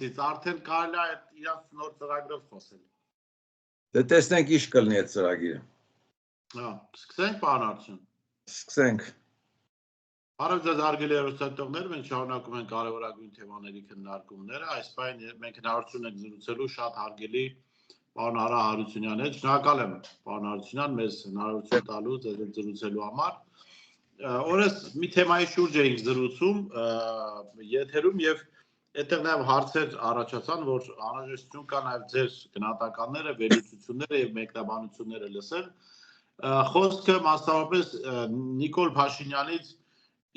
հարցից, արդեն կարելի է իրանց նոր ծրագրով խոսել։ Դե տեսնենք ինչ կլինի այդ ծրագիրը։ Սկսենք, պարոն Արտուշյան։ Սկսենք։ Բարև ձեզ հարգելի հեռուստատողներ, մենք շարունակում ենք կարևորագույն թեմաների քննարկումները, այս պահին մենք հնարավորություն ենք զրուցելու շատ հարգելի պարոն Արա Հարությունյանի հետ, շնորհակալ եմ պարոն Հարությունյան մեզ հնարավորություն տալուց ձեզ հետ զրուցելու համար։ Օրես մի թեմայի շուրջ էինք զրուցում եթերում եւ այդտեղ նաեւ հարցեր առաջացան, որ անհրաժեշտություն կա նաեւ ձեր գնահատականները, վերլուծությունները եւ մեկնաբանությունները լսել։ Խոսքը մասնավորապես Նիկոլ Փաշինյանից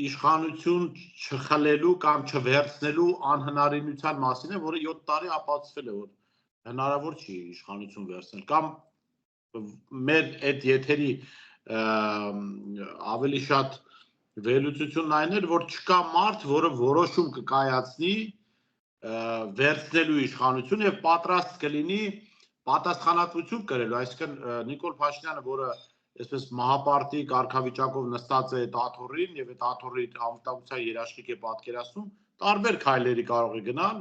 իշխանություն չխլելու կամ չվերցնելու անհնարինության մասին է, որը 7 տարի ապացուցվել է, որ հնարավոր չի իշխանություն վերցնել, կամ մեր այդ եթերի ավելի շատ վերլուծությունն այն էր, որ չկա մարդ, որը որոշում կկայացնի վերցնելու իշխանություն եւ պատրաստ կլինի պատասխանատվություն կրելու, այսինքն Նիկոլ Փաշինյանը, որը այսպես մահապարտի կարգավիճակով նստած է այդ աթոռին եւ այդ աթոռի անվտանգության երաշխիք է պատկերացնում, տարբեր քայլերի կարող է գնալ։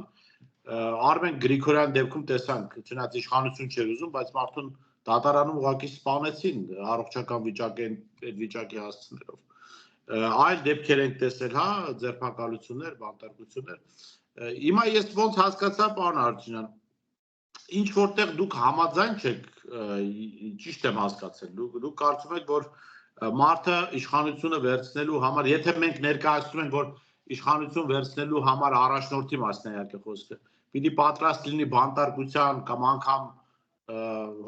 Արմեն Գրիգորյան դեպքում տեսանք, չնայած իշխանություն չէր ուզում, բայց մարդուն դատարանում ուղղակի սպանեցին առողջական վիճակին այդ վիճակի հասցնելով։ Այլ դեպքեր ենք տեսել, հա, ձերբակալություններ, բանտարկություններ։ Հիմա ես ոնց հասկացա, պարոն Արտուշյան, ինչ որտեղ դուք համաձայն չեք, ճիշտ եմ հասկացել, դուք կարծում եք, որ մարդը իշխանությունը վերցնելու համար, եթե մենք ներկայացնում ենք, որ իշխանություն վերցնելու համար առաջնորդի մասն է իհարկե խոսքը, պիտի պատրաստ լինի բանտարկության կամ անգամ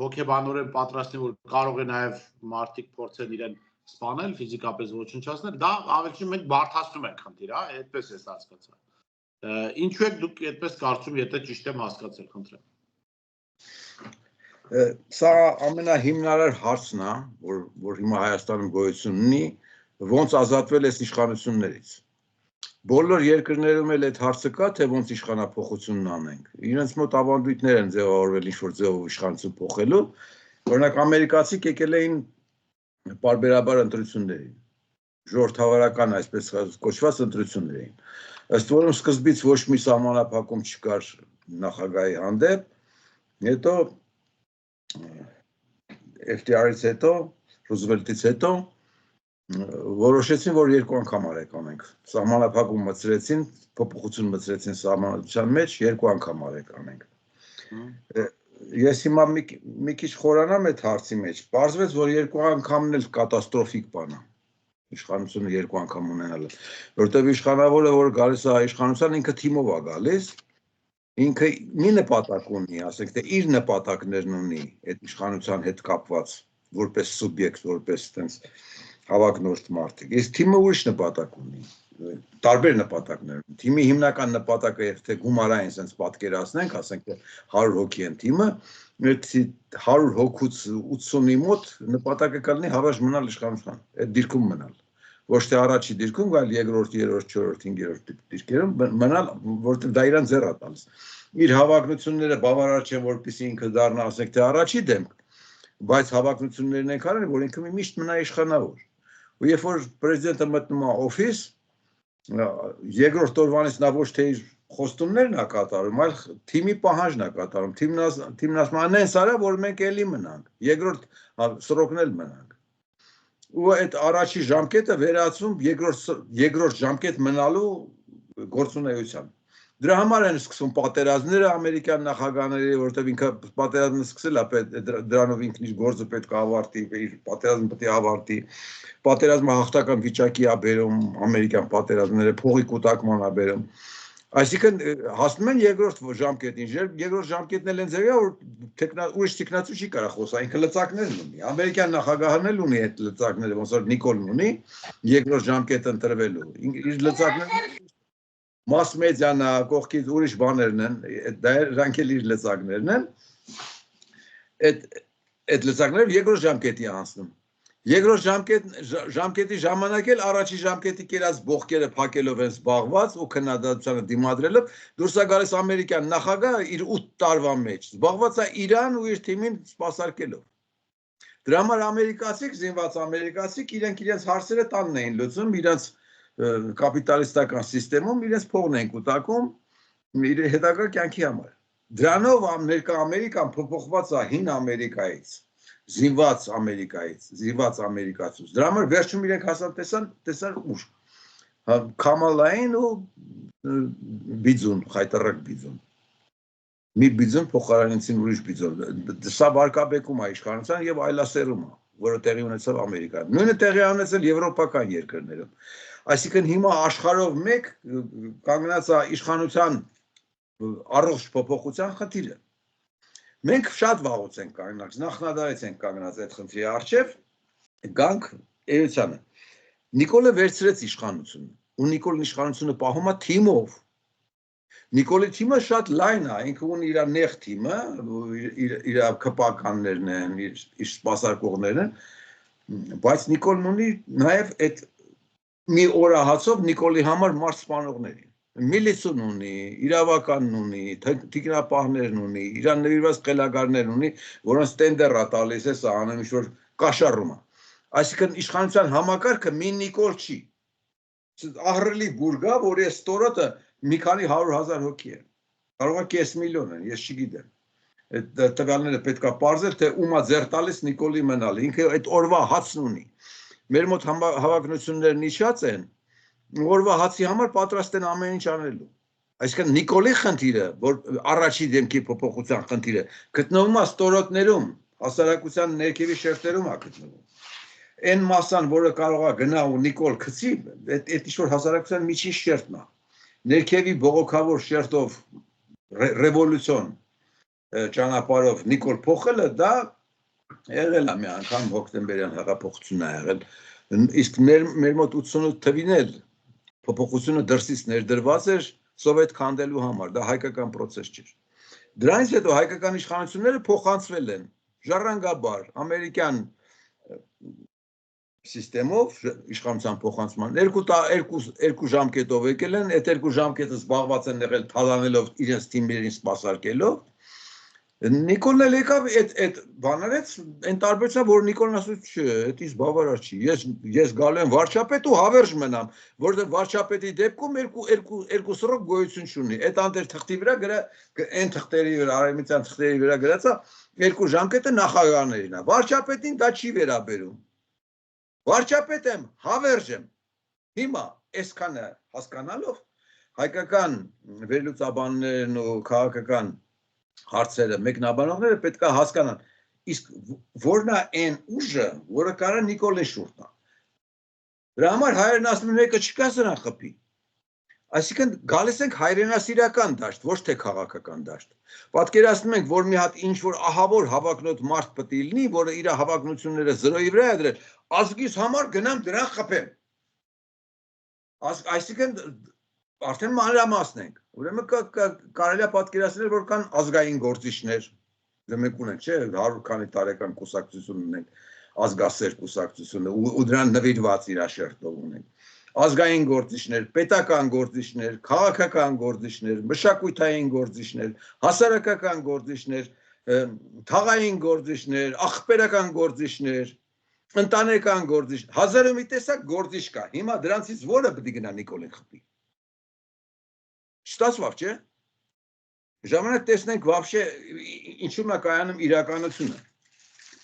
հոգեբանորեն պատրաստ լինի, որ կարող է նաև մարդիկ փորձեն իրեն սպանել, ֆիզիկապես ոչնչացնել, դա ավելի մենք բարդացնում ենք խնդիրը, հա, այդպես ես հասկացա։ Ինչու եք դուք այդպես կարծում, եթե ճիշտ եմ հասկացել, խնդրեմ։ Սա ամենահիմնարար հարցն է, որ հիմա Հայաստանում գոյություն ունի, ոնց ազատվել այս իշխանություններից։ Բոլոր երկրներում էլ այդ հարցը կա, թե ոնց իշխանափոխությունն անենք։ Իրենց մոտ ավանդույթներ են ձևավորվել ինչ-որ ձևով իշխանություն փոխելու, օրինակ ամերիկացիք եկել էին պարբերաբար ընտրություններին, ժողովրդավարական այսպես կոչված ընտրություններ էին։ Ըստ որում սկզբից ոչ մի սահմանափակում չկար նախագահի հանդեպ, հետո FDR-ից հետո, Ռուզվելտից հետո որոշեցին, որ երկու անգամ անենք, սահմանափակում մտցրեցին, փոփոխություն մտցրեցին սահմանադրության մեջ, երկու անգամ անենք։ Ես հիմա մի քիչ խորանամ այդ հարցի մեջ, պարզվեց, որ երկու անգամն էլ կատաստրոֆիկ բան է, իշխանությունը երկու անգամ ունենալը, որտեղ իշխանավորը, որ գալիս է իշխանության, ինքը թիմով է գալիս, ինքը մի նպատակ ունի, ասենք, թե իր նպատակներն ունի այդ իշխանության հետ կապված, որպես սուբյեկտ, որպես տենց հավակնորդ մարդիկ։ Իսկ թիմը ուրիշ նպատակ ունի, տարբեր նպատակներ ունի։ Թիմի հիմնական նպատակը, եթե գումարային sense պատկերացնենք, ասենք, թե 100 հոգի են թիմը, այդ 100 հոգուց 80-ի մոտ նպատակը կլինի հավերժ մնալ իշխանության, այդ դիրքում մնալ։ Ոչ թե առաջի դիրքում, այլ երկրորդ, երրորդ, չորրորդ, հինգերորդ դիրքերում մնալ, որտեղ դա իրան ձեռ է տալիս։ Իր հավակնությունները բավարար չեն, որպեսզի ինքը դառնա, ասենք, թե առաջի դեմք, բայց հավակնություններն են կարել, որ ինքը միշտ մնա իշխանավոր։ Ու երբ որ պրեզիդենտը մտնում է օֆիս, երկրորդ օրվանից նա ոչ թե իր խոստումներն է կատարում, այլ թիմի պահանջն է կատարում։ Թիմն ասում է, «Նենց արա, որ մենք էլի մնանք, երկրորդ սրոկն էլ մնանք»։ Ու այդ առաջի ժամկետը վերածվում երկրորդ ժամկետ մնալու գործունեության։ Դրա համար են սկսվում պատերազմները ամերիկյան նախագահների, որտեղ ինքը պատերազմը սկսել է, դրանով ինքն իր գործը պետք է ավարտի, իր պատերազմը պետք է ավարտի, պատերազմը հաղթական վիճակի է բերում, ամերիկյան պատերազմները փողի կուտակման է բերում։ Այսինքն հասնում են երկրորդ ժամկետին, երկրորդ ժամկետն էլ են ձևի, որ ուրիշ տեխնացու չի կարող խոսալ, ինքը լծակներն ունի։ Ամերիկյան նախագահն էլ ունի այդ լծակները, ոնց որ Նիկոլն ունի, երկրորդ ժամկետ ընտրվելու։ Իր լծակները mass մեդիան կողքից ուրիշ բաներն են, դրանք էլ իր լծակներն են։ Այդ լծակները երկրորդ ժամկետի անցնում։ Երկրորդ ժամկետի ժամանակ էլ առաջի ժամկետի կերած բողկերը փակելով են զբաղված ու քննադատությանը դիմադրելով դուրս է գալիս ամերիկյան նախագահը իր 8 տարվա մեջ զբաղված է Իրան ու իր թիմին սպասարկելով։ Դրա համար ամերիկացիք, զինված ամերիկացիք իրենց հարցերը տանն էին լուծում, իրենց կապիտալիստական համակարգում իրենց փողն էին կուտակում իր հետագա կյանքի համար։ Դրանով ներկա Ամերիկան փոփոխված է հին Ամերիկայից, զինված Ամերիկայից, զինված ամերիկացուց։ Դրա համար վերջում իրենք հասան տեսան ուժ։ Քամալային ու բիձուն, խայտարակ բիձուն։ Մի բիձուն փոխարինեցին ուրիշ բիձուն։ Սա վարկաբեկում է իշխանության եւ այլասերում է, որը տեղի ունեցավ Ամերիկայում։ Նույնը տեղի ունեցել եվրոպական երկրներում։ Այսինքն հիմա աշխարհով մեկ կանգնած է իշխանության առողջ փոփոխության խնդիրը։ Մենք շատ վաղուց ենք կանգնած, նախնադարից ենք կանգնած այդ խնդրի առջև, գանք էությանը։ Նիկոլը վերցրեց իշխանությունը, ու Նիկոլն իշխանությունը պահում է թիմով։ Նիկոլի թիմը շատ լայն է, ինքը ունի իր նեղ թիմը, իր քպականներն են, իր սպասարկողներն են, բայց Նիկոլն ունի նաև այդ մի օրահացով Նիկոլի համար մարդ սպանողներ են։ Միլիցիան ունի, իրավականն ունի, թիկնապահներն ունի, իրան նվիրված խելագարներն ունի, որոնց տենդեր է տալիս է սա անում ինչ-որ կաշառում է։ Այսինքն իշխանության համակարգը մի Նիկոլ չի։ Ահռելի բուրգա, որ այս ստորոտը մի քանի 100,000 հոգի է։ Կարող է կես միլիոն են, ես չգիտեմ։ Այդ տվյալները պետք է պարզել, թե ում է ձեռ տալիս Նիկոլի մնալ։ Ինքը այդ օրվա հացն ունի։ Մեր մոտ հավակնություններն իջած են, օրվա հացի համար պատրաստ են ամեն ինչ անելու։ Այսինքն Նիկոլի խնդիրը, որ առաջի դեմքի փոփոխության խնդիրը, գտնվում է ստորոտներում, հասարակության ներքևի շերտերում է գտնվում։ Այն մասան, որը կարող է գնա ու Նիկոլ գցի, այդ ինչ-որ հասարակության միջին շերտն է։ Ներքևի բողոքավոր շերտով ռևոլյուցիոն ճանապարհով Նիկոլ փոխելը դա եղել է մի անգամ հոկտեմբերյան հեղափոխությունն է եղել։ Իսկ մեր մոտ 88 թվին էլ փոփոխությունը դրսից ներդրված էր սովետ քանդելու համար, դա հայկական process չէր։ Դրանից հետո հայկական իշխանությունները փոխանցվել են ժառանգաբար ամերիկյան սիստեմով իշխանության փոխանցման երկու ժամկետով եկել են, այդ երկու ժամկետը զբաղված են եղել թալանելով իրենց թիմերին սպասարկելով։ Նիկոլն էլ եկավ այդ բաներից այն տարբերությամբ, որ Նիկոլն ասում չէ, դա իսկ բավարար չի։ Ես գալու եմ վարչապետ ու հավերժ մնամ, որովհետև վարչապետի դեպքում երկու սրոք գոյություն չունի։ Այդ անտեր թղթի վրա այն թղթերի վրա, արևմտյան թղթերի վրա գրած է երկու ժամկետը նախագահներին է։ Վարչապետին դա չի վերաբերում։ Վարչապետ եմ, հավերժ եմ։ Հիմա այսքանը հասկանալով հայկական վերլուծաբաններն ու քաղաքական հարցերը մեկնաբանողները պետք է հասկանան, իսկ որն է այն ուժը, որը կարա Նիկոլի շուրջն է։ Դրա համար հայերն ասում են մեկը չկա սրան խփի։ Այսինքն գալիս ենք հայրենասիրական դաշտ, ոչ թե քաղաքական դաշտ։ Պատկերացնում ենք, որ մի հատ ինչ-որ ահավոր հավակնոտ մարդ պետք է լինի, որը իր հավակնությունները զրոյի վրա է դրել, ազգիս համար գնամ դրան խփեմ։ Այսինքն արդեն մանրամասն ենք։ Ուրեմն կարելի է պատկերացնել, որ կան ազգային գործիչներ, մենք ունենք, չէ, 100 քանի տարեկան կուսակցություն ունենք, ազգասեր կուսակցությունը ու դրան նվիրված իր շերտով ունենք։ Ազգային գործիչներ, պետական գործիչներ, քաղաքական գործիչներ, մշակութային գործիչներ, հասարակական գործիչներ, թաղային գործիչներ, աղբերական գործիչներ, ընտանեկան գործիչներ, հազար ու մի տեսակ գործիչ կա։ Հիմա դրանցից որը պետք է գնա Նիկոլին խփի։ Չստացվավ, չէ։ Ժամանակ տեսնենք вообще ինչու՞մ է կայանում իրականությունը։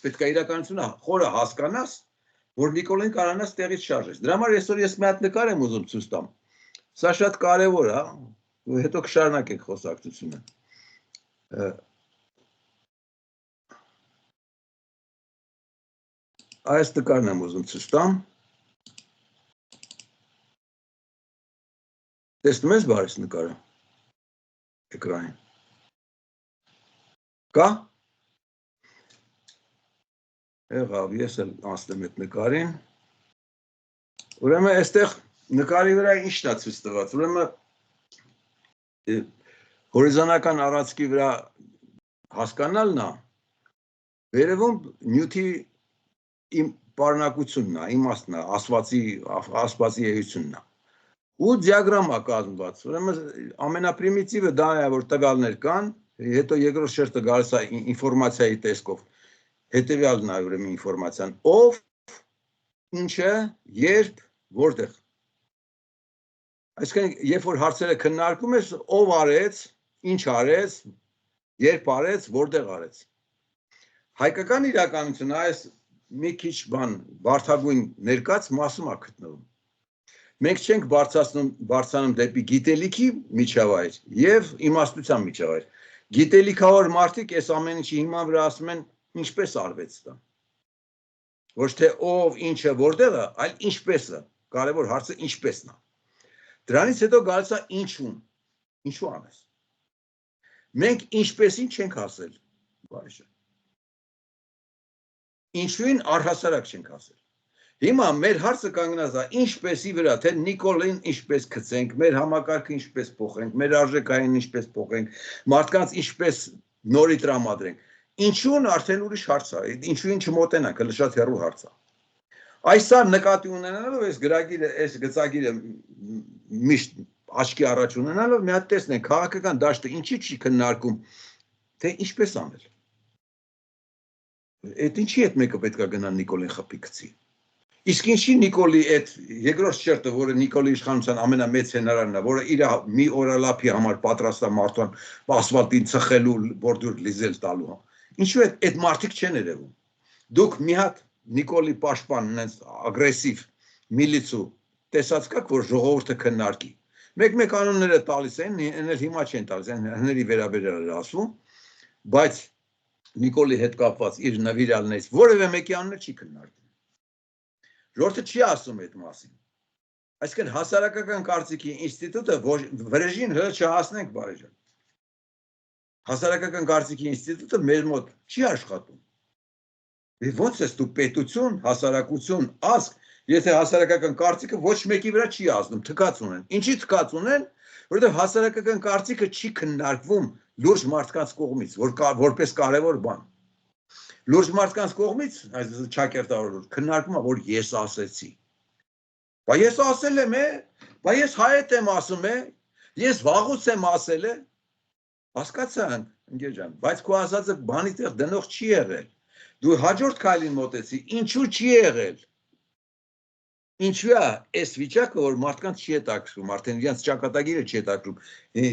Պետք է իրականությունը խորը հասկանաս, որ Նիկոլին կարողանաս տեղից շարժես։ Դրա համար այսօր ես մի հատ նկար եմ ուզում ցույց տամ։ Սա շատ կարևոր է, ու հետո կշարունակենք խոսակցությունը։ Այս նկարն եմ ուզում ցույց տամ։ Տեսնում ես բարես նկարը էկրանին։ Կա։ Եղավ, ես էլ անցնեմ այդ նկարին։ Ուրեմն այստեղ նկարի վրա ի՞նչն է ցույց տված։ Ուրեմն հորիզոնական առանցքի վրա հասկանալն է, վերևում նյութի պարունակությունն է, իմաստն է, ասվածի էությունն է։ Ու դիագրամ է կազմված։ Ուրեմն ամենապրիմիտիվը դա է, որ տվյալներ կան, հետո երկրորդ շերտը գալիս է ինֆորմացիայի տեսքով։ Հետևյալն է ուրեմն ինֆորմացիան, ով, ինչը, երբ, որտեղ։ Այսինքն, երբ որ հարցերը քննարկում ես, ով արեց, ինչ արեց, երբ արեց, որտեղ արեց։ Հայկական իրականությունը այս մի քիչ բարդագույն ներկած մասում է գտնվում։ Մենք չենք բարձրանում դեպի գիտելիքի միջավայր եւ իմաստության միջավայր։ Գիտելիքավոր մարդիկ այս ամեն ինչի հիման վրա ասում են ինչպես արվեց դա։ Ոչ թե ով, ինչը, որտեղը, այլ ինչպես է։ Կարևոր հարցը ինչպեսն է։ Դրանից հետո գալիս է ինչու անես։ Մենք ինչպեսին չենք ասել, բարիշը։ Ինչուին առհասարակ չենք ասել։ Հիմա մեր հարցը կանգնած է ինչպեսի վրա, թե Նիկոլին ինչպես գցենք, մեր համակարգը ինչպես փոխենք, մեր արժեքային ինչպես փոխենք, մարդկանց ինչպես նորի տրամադրենք։ Ինչուն արդեն ուրիշ հարց է, ինչուին չմոտենանք, հələ շատ հեռու հարց է։ Այսա նկատի ունենալով այս գրագիրը, այս գծագիրը միշտ աչքի առաջ ունենալով մի հատ տեսնենք քաղաքական դաշտը ինչի չի քննարկում, թե ինչպես անել։ Այդ ինչի հետ մեկը պետք է գնա Նիկոլին խփի գցի։ Իսկ ինչի Նիկոլի այդ երկրորդ շերտը, որը Նիկոլի իշխանության ամենամեծ հենարանն է, որը իր մի օրալափի համար պատրաստ է մարդուն ասֆալտին ծխելու, բորդուր լիզել տալու։ Ինչու այդ մարդիկ չեն երևում։ Դուք մի հատ Նիկոլի պաշտպան նենց ագրեսիվ միլիցու տեսած կաք, որ ժողովուրդը քննարկի։ Մեկ անունները տալիս են, հենց հիմա չեն տալիս, հների վերաբերյալ ասվում, բայց Նիկոլի հետ կապված իր նվիրալներից որևէ մեկի անունը չի քննարկվում։ Ժողովուրդը չի ասում այդ մասին։ Այսինքն հասարակական կարծիքի ինստիտուտը վրեժին հը չհասնենք, բարեժան։ Հասարակական կարծիքի ինստիտուտը մեր մոտ չի աշխատում։ Ոնց ես դու պետություն, հասարակություն, ազգ, եթե հասարակական կարծիքը ոչ մեկի վրա չի ազդում, թքած ունեն։ Ինչի թքած ունեն, որովհետև հասարակական կարծիքը չի քննարկվում լուրջ մարդկանց կողմից, որպես կարևոր բան։ Լուրջ մարդկանց կողմից, այս ճակերտավորը քննարկում է, որ ես ասեցի։ Բա ես ասել եմ, բա ես հայետ եմ ասում, ես վաղուց եմ ասել, հասկացանք, ընկեր ջան, բայց քո ասածը բանի տեղ դնող չի եղել։ Դու հաջորդ քայլին մոտեցի, ինչու չի եղել։ Ինչու է այս վիճակը, որ մարդկանց չի հետաքրքրում, արդեն իրենց ճակատագիրը չի հետաքրքրում։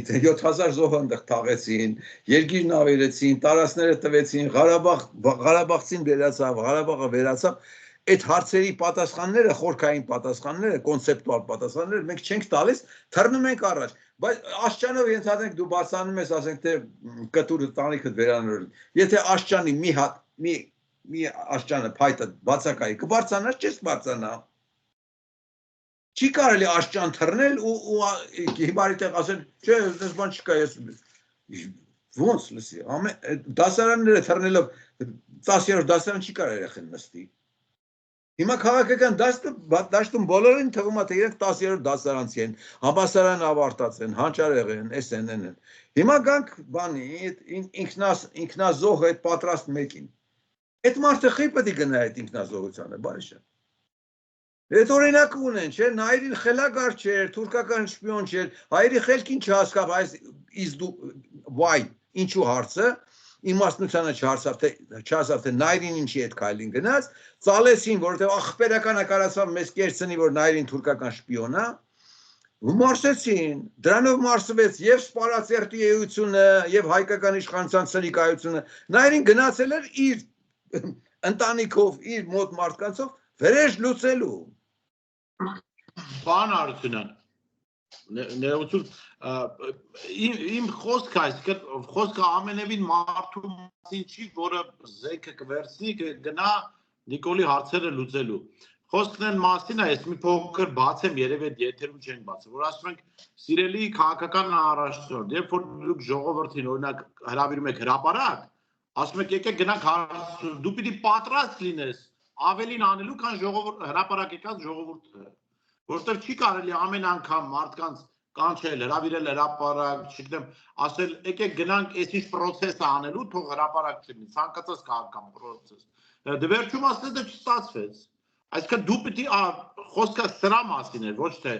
7000 զոհ այնտեղ թաղեցին, երկիրն ավերեցին, տարածքները տվեցին, Ղարաբաղցին վերացավ, Ղարաբաղը վերացավ։ Այդ հարցերի պատասխանները, խորքային պատասխանները, կոնցեպտուալ պատասխանները մենք չենք տալիս, թռնում ենք առաջ։ Բայց աշճանով ենթադրենք դու բարձրանում ես, ասենք թե կտուրը տանիքդ վերանորոգ։ Եթե աշճանի մի աշճանը փայտը բացակայի կբարձրանաս, չես բարձրանա։ Չի կարելի աշճան թռնել ու հիմարի տեղ ասել, չէ, այս բան չկա, ես ոնց լսի, դասարանները թռնելով 10-րդ դասարան չի կարող երեխան նստի։ Հիմա քաղաքական դաշտում բոլորին թվում է թե իրենք 10-րդ դասարանցի են, համալսարան ավարտած են, հանճարեղ են, են։ Հիմա գանք բանի, ինքնազոհ այդ պատրաստ մեկին։ Այդ մարդը խի պետք է գնա այդ ինքնազոհությանը, բարիշա։ Այդ օրինակը ունեն, չէ, Նայիրին խելագար չէր, թուրքական շպիոն չէր, հայերի խելքին չհասկավ այս why, ինչու հարցը, իմաստնությանը չհասավ, թե Նայիրին ինչի այդ քայլին գնաց, ծալեցին, որովհետև ախպերականը կարացավ մեզ կերցնի, որ Նայիրին թուրքական շպիոն է, մարսեցին, դրանով մարսվեց եւ սպարածերտի էությունը, եւ հայկական իշխանության սնիկայությունը, Նայիրին գնացել էր իր ընտանիքով, իր մոտ մարդկանցով վրեժ լուծելու։ Բան Արությունյան, ներողություն, իմ խոսքը, այսինքն խոսքը ամենևին մարդու մասին չի, որը զենքը կվերցնի, կգնա Նիկոլի հարցերը լուծելու։ Խոսքն այն մասին է, ես մի փոքր բացեմ, երևի այդ եթերում չենք բացել, որ ասում ենք սիրելի քաղաքական առաջնորդ, երբ որ դուք ժողովրդին օրինակ հրավիրում եք հրապարակ, ասում եք եկեք գնանք հարցում, դու պիտի պատրաստ լինես ավելին անելու, քան հրապարակ եկած ժողովուրդը, որովհետև չի կարելի ամեն անգամ մարդկանց կանչել, հրավիրել հրապարակ, չգիտեմ, ասել եկեք գնանք այսինչ պրոցեսը անելու, թող հրապարակ չլինի, ցանկացած քաղաքական պրոցես։ Դե վերջում ասել դա չստացվեց։ Այսինքն դու պիտի խոսքը սրա մասին էր, ոչ թե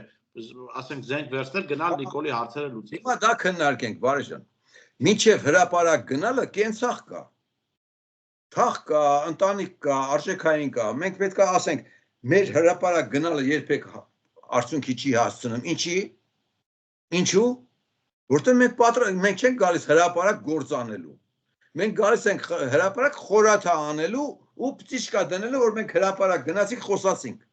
ասենք զենք վերցնել, գնալ Նիկոլի հարցերը լուծել։ Հիմա դա քննարկենք, բարեժան։ Մինչև հրապարակ գնալը կենցաղ կա։ Թաղ կա, ընտանիք կա, արժեքային կա։ Մենք պետք է ասենք, մեր հրապարակ գնալը երբեք արդյունքի չի հասցնում։ Ինչի՞։ Ինչու՞։ Որտեղ մենք չենք գալիս հրապարակ գործ անելու։ Մենք գալիս ենք հրապարակ խորաթա անելու ու պտիշկա դնելու, որ մենք հրապարակ գնացինք, խոսացինք։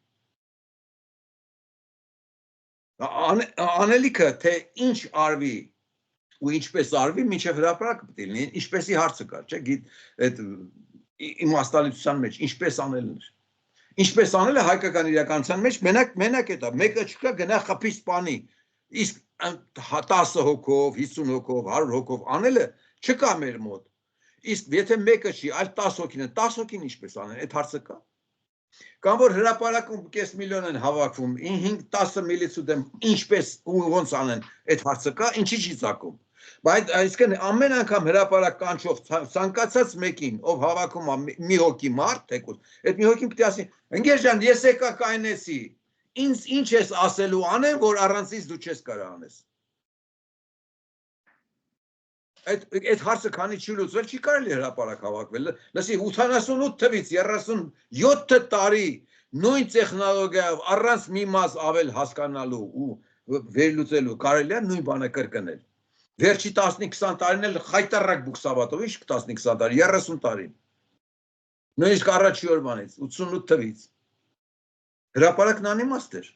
Անելիքը, թե ինչ արվի ու ինչպես արվի, մինչև հրապարակը պետք է լինի, ինչպեսի հարցը կա, չէ՞, այդ իմաստալիության մեջ, ինչպես անելն է։ Ինչպես անելը հայկական իրականության մեջ մենակ է դա, մեկը չկա գնա խփի սպանի, իսկ 10 հոգով, 50 հոգով, 100 հոգով անելը չկա մեր մոտ։ Իսկ եթե մեկը չի, այլ 10 հոգին է, 10 հոգին ինչպես անեն, այդ հարցը կա։ Կամ որ հրապարակում կես միլիոն են հավաքվում, 5-10 միլիցու դեմ ինչպես ու ոնց անեն, այդ հարցը կա, ինչի չի ծակում։ Բայց այսինքն ամեն անգամ հրապարակ կանչող ցանկացած մեկին, ով հավաքում է մի հոգի մարդ, թեկուզ, այդ մի հոգին պետք է ասի, ընկեր ջան, ես եկա կայնեցի, ինձ ինչ ես ասելու անեմ, որ առանցից դու չես կարող անես։ Այդ հարցը քանի չի լուծվել, չի կարելի հրապարակ հավաքվել։ Լսի 88 թվից 37 տարի նույն տեխնոլոգիայով առանց մի մաս ավել հասկանալու ու վերլուծելու կարելի է նույն բանը կրկնել։ Վերջի 15-20 տարին էլ խայտարակ բուքսավատով, ինչ 15-20 տարի, 30 տարին։ Նույնիսկ առաջի օրվանից, 88 թվից։ Հրապարակն անիմաստ էր։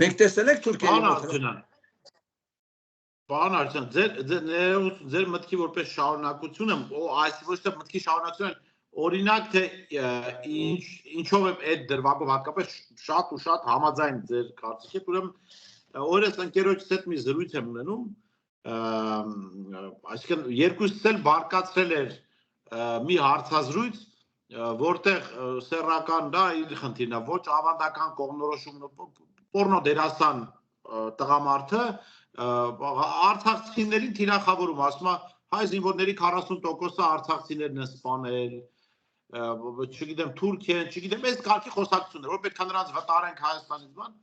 Մենք տեսել ենք Թուրքիայի Պարոն Արտյան, ձեր մտքի որպես շարունակություն եմ, այս ոչ թե մտքի շարունակություն են, օրինակ թե ինչով եմ այդ դրվագով հատկապես շատ ու շատ համաձայն ձեր կարծիքի հետ, ուրեմն օրես ընկերոջս հետ մի զրույց եմ ունենում, այսինքն երկուսս էլ բարկացրել էր մի հարցազրույց, որտեղ սեռական դա իր խնդիրն է, ոչ ավանդական կողմնորոշումն, պորնո դերասան տղամարդը արցախցիներին թիրախավորում, ասում է հայ զինվորների 40%-ը արցախցիներն են սպանել, չգիտեմ Թուրքիան, չգիտեմ, այս կարգի խոսակցություններ, որ պետք է նրանց վտարենք Հայաստանից բան,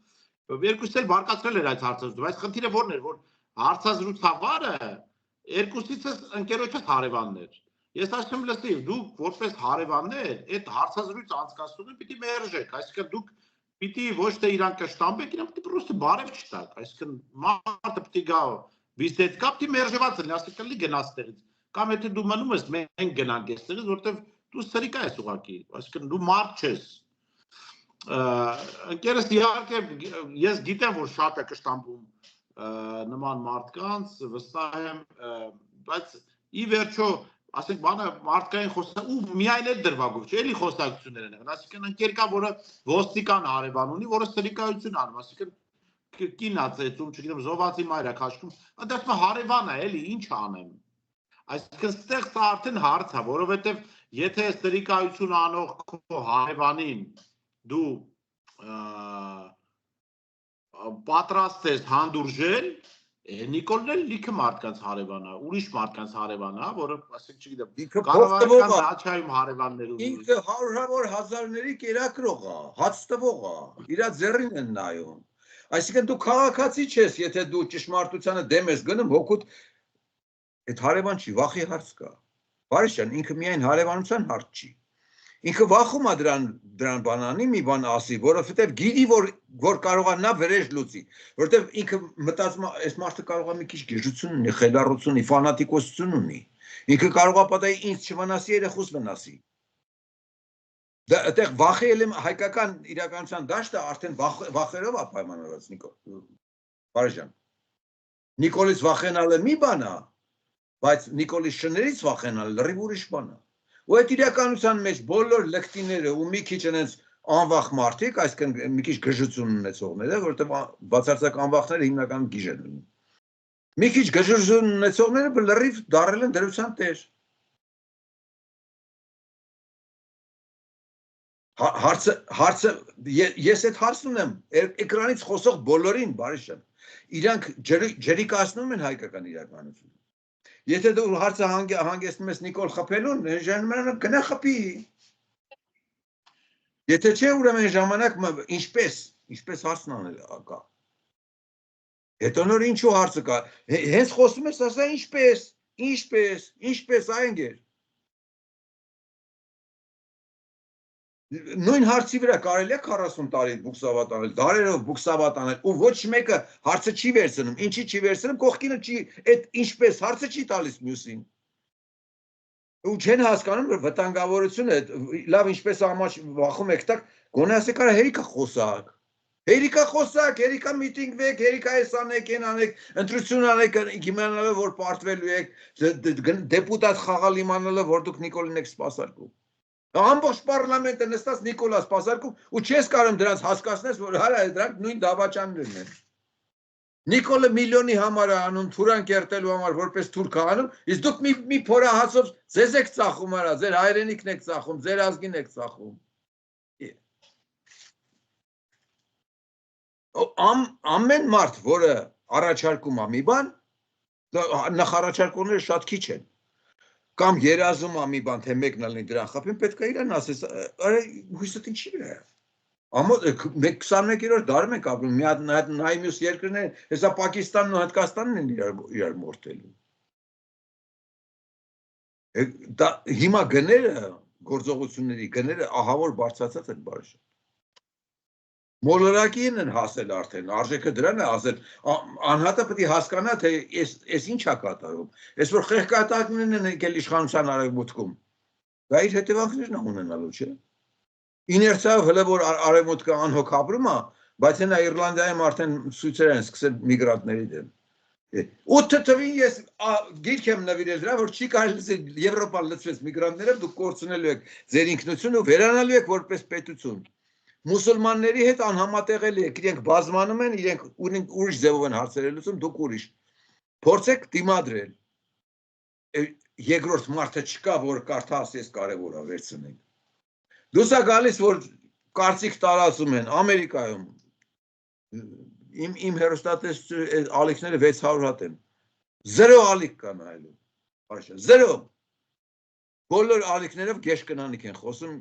երկուսից էլ բարկացրել էր այդ հարցազրույցը, բայց խնդիրը որն էր, որ հարցազրույցավարը երկուսիցս ընկերոջս հարևանն էր։ Ես ասում եմ, լսի, դուք որպես հարևաններ այդ հարցազրույցը անցկացնում պիտի մերժեք, այսինքն դուք պիտի ոչ թե իրան կշտամբեք, իրան պիտի պրոստը բարև չտաք, այսինքն մարդը պիտի գա բիզնեսկա, պիտի մերժված լինի, ասիկան լի գնաց տեղից, կամ եթե դու մնում ես մենք գնանք այստեղից, որտեվ դու սրիկա ես ուղղակի, այսինքն դու մարդ չես։ Ընկերս իհարկե ես գիտեմ, որ շատ է կշտամբում նման մարդկանց, վստահ եմ, բայց ի վերջո ասենք բանը մարդկային խոսակ ու միայն այդ դրվագով չէ, էլի խոսակցություններ են եղել, այսինքն ընկեր կա, որը ոստիկան հարևան ունի, որը սրիկայություն անում, այսինքն կին ա ծեծում, չգիտեմ, զովացի մայր ա քաշքում, դա հարևան է, էլի ինչ անեմ։ Այսինքն ստեղ սա արդեն հարց է, որովհետև եթե սրիկայություն անող քո հարևանին դու պատրաստ ես հանդուրժել, Նիկոլն էլ լիքը մարդկանց հարևան է, ուրիշ մարդկանց հարևան է, որը, ասենք, չգիտեմ, կառավարական դաչայում հարևաններ ունի։ Ինքը հարյուրավոր հազարների կերակրող է, հաց տվող է, իր ձեռին են նայում։ Այսինքն դու քաղաքացի չես, եթե դու ճշմարտությանը դեմ ես գնում, հոգուտ այդ հարևան չի, վախի հարց կա։ Բարիշ ջան, ինքը միայն հարևանության հարց չի։ Ինքը վախում է դրան բանանի մի բան ասի, որովհետև գիտի, որ կարող է նա վրեժ լուծի, որովհետև ինքը մտածում է, այս մարդը կարող է մի քիչ գժություն ունի, խելառություն ունի, ֆանատիկություն ունի։ Ինքը կարող է պատահի ինձ չվնասի, երեխուս վնասի։ Դա այդտեղ վախել եմ հայկական իրականության դաշտը արդեն վախերով է պայմանավորված, Նիկոլ։ Բարեժան։ Նիկոլից վախենալը մի բան է, բայց Նիկոլի շներից վախենալը լրիվ ուրիշ բան է։ Ու այդ իրականության մեջ բոլոր լկտիները ու մի քիչ այնց անվախ մարդիկ, այսինքն մի քիչ գժություն ունեցողները, որովհետև բացարձակ անվախները հիմնականում գիժ են լինում։ Մի քիչ գժություն ունեցողները լրիվ դարել են դրության տեր։ Հարցը ես այդ հարցն ունեմ, էկրանից խոսող բոլորին, բարիշան, իրանք ջրիկացնում են հայկական իրականությունը։ Եթե դու հարցը հանգեցնում ես Նիկոլ խփելուն, ժամանակ գնա խփի։ Եթե չէ, ուրեմն ժամանակ ինչպես հարցն անել կա։ Հետո նոր ինչու հարցը կա։ Հենց խոսում ես, ասա ինչպես, այ ընկեր։ Նույն հարցի վրա կարելի է 40 տարի բուքսավատ անել, դարերով բուքսավատ անել, ու ոչ մեկը հարցը չի վերցնում, ինչի չի վերցնում, կողքինը չի, այդ ինչպես հարցը չի տալիս մյուսին։ Ու չեն հասկանում, որ վտանգավորությունը, լավ ինչպես ամաչ վախում եք տակ, գոնե ասեք արա հերիքա խոսակ։ Հերիքա խոսակ, հերիքա միտինգ վեք, հերիքա էս անեք, են անեք, ընտրություն անեք, իմանալով որ պարտվելու եք, դեպուտատ խաղալ իմանալով որ դուք Նիկոլին եք սպասարկում։ Ամբողջ պարլամենտը նստած Նիկոլա սպասարկում ու չես կարող դրանց հասկացնես, որ հարա դրանք նույն դավաճաններն են։ Նիկոլը միլիոնի համար է անում, թուրան կերտելու համար, որպես թուրք է անում, իսկ դուք մի փորահացով ձեզ եք ծախում արա, ձեր հայրենիքն եք ծախում, ձեր ազգին եք ծախում։ Ամեն մարդ, որը առաջարկում է մի բան, նախարարչարկողները շատ քիչ են։ Կամ երազում է մի բան, թե մեկն ալնի դրան խփին, պետք է իրան ասես, արա հույսդ ինչի վրա է։ Ամոթ 21-րդ դարում ենք ապրում, մի հատ նայ մյուս երկրներ, հեսա Պակիստանն ու Հնդկաստանն են իրար մորթելու։ Դա հիմա գները, գործողությունների գները ահավոր բարձրացած են բարիշ։ Մոլորակին են հասել արդեն, արժեքը դրան է ասել, անհատը պետք է հասկանա, թե այս ինչ է կատարում, այս որ խեղկատակներն են եկել իշխանության արևմուտքում, դա իր հետևանքներն է ունենալու, չէ։ Իներցիայով հələ որ արևմուտքը անհոգ ապրում է, բայց հենա Իռլանդիայում արդեն ցույցեր են սկսել միգրանտների դեմ։ 8 թվին ես գիրք եմ նվիրել դրա, որ չի կարելի Եվրոպան լցվեց միգրանտներով, դուք կորցնելու եք ձեր ինքնությունը ու վերանալու եք որպես պետություն։ Մուսուլմանների հետ անհամատեղելի եք, իրենք բազմանում են, իրենք ուրիշ ձևով են հարցերը լուծում, դուք ուրիշ։ Փորձեք դիմադրել։ Երկրորդ մարդը չկա, որ կարդա ասես կարևոր է վերցնենք։ Դուս է գալիս, որ կարծիք տարածում են Ամերիկայում։ Իմ հեռուստատեսության ալիքները 600 հատ են։ 0 ալիք կա նայելու։ Արշա, 0։ Բոլոր ալիքներով գեշ կնանիք են խոսում,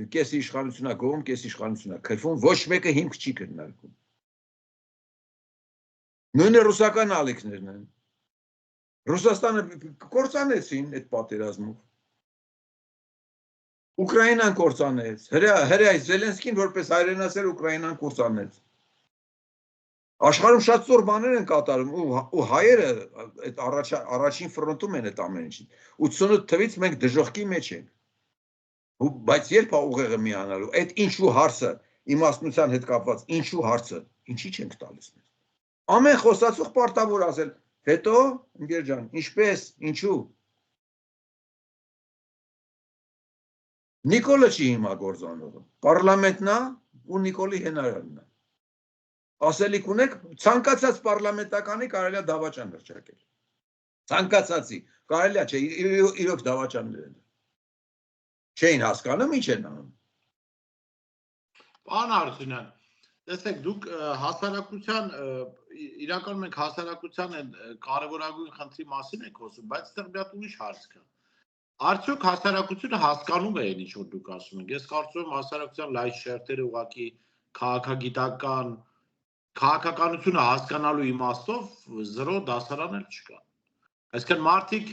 կես իշխանությունա գովում, կես իշխանությունա քրվում, ոչ մեկը հիմք չի քննարկում։ Նույնը ռուսական ալիքներն են։ Ռուսաստանը կործանեցին այդ պատերազմով։ Ուկրաինան կործանեց, հրայ Զելենսկին որպես հայրենասեր Ուկրաինան կործանեց։ Աշխարհում շատ ծոր բաներ են կատարում ու հայերը այդ առաջին ֆրոնտում են այդ ամեն ինչին։ 88 թվից մենք դժոխքի մեջ ենք։ Բայց երբ է ուղեղը միանալու, այդ ինչու հարցը, իմաստնության հետ կապված, ինչու հարցը, ինչի չենք տալիս մեզ։ Ամեն խոսացող պարտավոր ասել, հետո, ընկեր ջան, ինչպես, ինչու։ Նիկոլը չի հիմա գործանողը, պարլամենտն է ու Նիկոլի հենարանն է։ Ասելիք ունեք, ցանկացած պարլամենտականի կարելի է դավաճան հռչակել։ Ցանկացածի, կարելի է, չէ, իրոք դավաճաններ են։ Չէին հասկանում, ինչ են անում։ Պարոն Հարությունյան, տեսեք, դուք հասարակության, իրականում մենք հասարակության կարևորագույն խնդրի մասին եք խոսում, բայց այստեղ մի հատ ուրիշ հարց կա։ Արդյոք հասարակությունը հասկանում է այն ինչ որ դուք ասում եք։ Ես կարծում եմ հասարակության լայք շերտերը ուղղակի քաղաքականությունը հասկանալու իմաստով 0 դասարան էլ չկա։ Այսինքն մարդիկ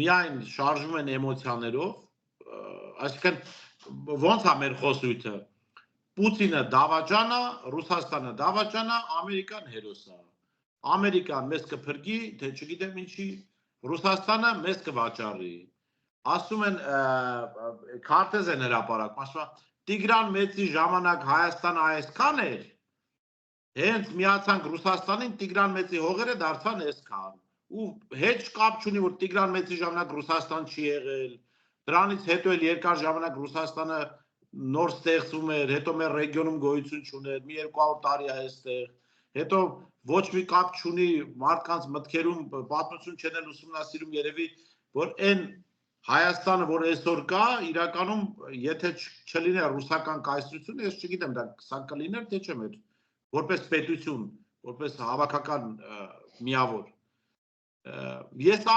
միայն շարժվում են էմոցիաներով, այսինքն ոնց է մեր խոսույթը։ Պուտինը դավաճան է, Ռուսաստանը դավաճան է, Ամերիկան հերոս է։ Ամերիկան մեզ կփրկի, թե չգիտեմ ինչի, Ռուսաստանը մեզ կվաճառի։ Ասում են քարտեզ են հրապարակում, ասում են Տիգրան Մեծի ժամանակ Հայաստանը այսքան էր, հենց միացանք Ռուսաստանին, Տիգրան Մեծի հողերը դարձան այսքան։ Ու հետ կապ չունի, որ Տիգրան Մեծի ժամանակ Ռուսաստան չի եղել։ Դրանից հետո էլ երկար ժամանակ Ռուսաստանը նոր ստեղծվում էր, հետո մեր ռեգիոնում գոյություն չուներ, մի 200 տարի է այստեղ, հետո ոչ մի կապ չունի մարդկանց մտքերում պատմություն չեն էլ ուսումնասիրում երևի, որ այն Հայաստանը, որ այսօր կա, իրականում եթե չլիներ ռուսական կայսրություն, ես չգիտեմ դա սա կլիներ, թե չէ մեր որպես պետություն, որպես հավաքական միավոր։ Ես